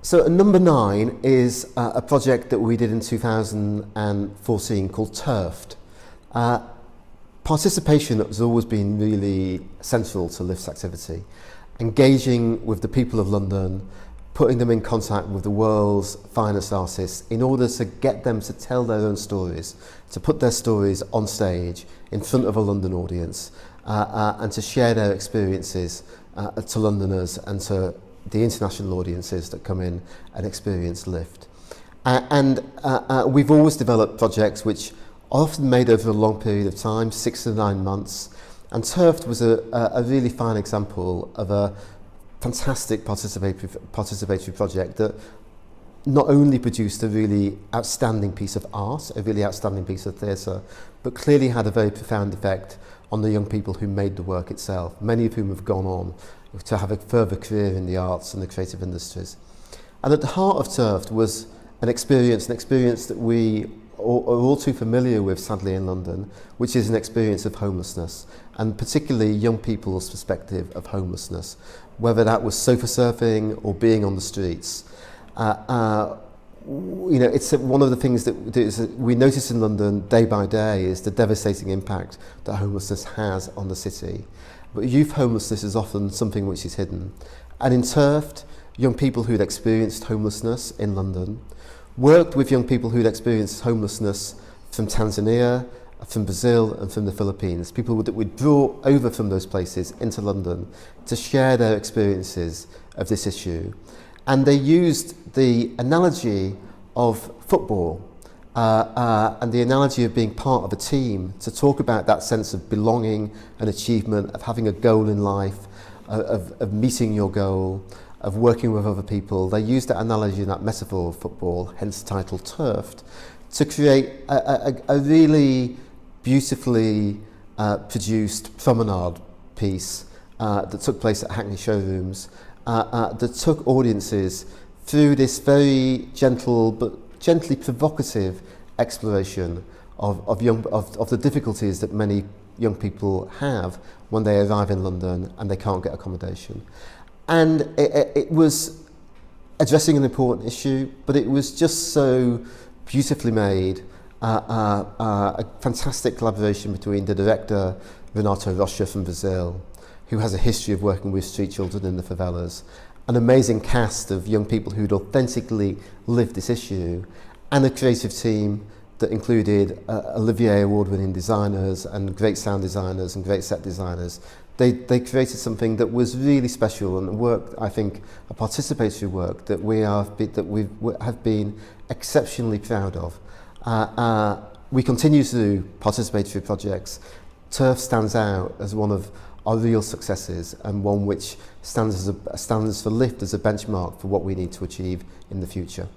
So number 9 is a project that we did in 2014 called Turfed. Participation has always been really central to LIFT's activity. Engaging with the people of London, putting them in contact with the world's finest artists in order to get them to tell their own stories, to put their stories on stage in front of a London audience, and to share their experiences to Londoners and to the international audiences that come in and experience LIFT. We've always developed projects which are often made over a long period of time, 6 to 9 months, and Turfed was a really fine example of a fantastic participatory project that not only produced a really outstanding piece of art, a really outstanding piece of theatre, but clearly had a very profound effect on the young people who made the work itself, many of whom have gone on to have a further career in the arts and the creative industries. And at the heart of Turfed was an experience that we are all too familiar with, sadly, in London, which is an experience of homelessness, and particularly young people's perspective of homelessness, whether that was sofa surfing or being on the streets. It's one of the things that we notice in London day by day is the devastating impact that homelessness has on the city. But youth homelessness is often something which is hidden. And in Turfed, young people who'd experienced homelessness in London worked with young people who'd experienced homelessness from Tanzania, from Brazil and from the Philippines, people that we'd brought over from those places into London to share their experiences of this issue. And they used the analogy of football and the analogy of being part of a team to talk about that sense of belonging and achievement, of having a goal in life, of meeting your goal, of working with other people. They used that analogy and that metaphor of football, hence the title Turfed, to create a really beautifully produced promenade piece that took place at Hackney Showrooms, that took audiences through this very gentle but gently provocative exploration of the difficulties that many young people have when they arrive in London and they can't get accommodation. And it was addressing an important issue, but it was just so beautifully made. A fantastic collaboration between the director Renato Rocha from Brazil, who has a history of working with street children in the favelas, an amazing cast of young people who'd authentically lived this issue, and a creative team that included Olivier Award-winning designers and great sound designers and great set designers. They created something that was really special and work, I think, a participatory work that we have been exceptionally proud of. We continue to do participatory projects. Turf stands out as one of our real successes and one which stands for LIFT as a benchmark for what we need to achieve in the future.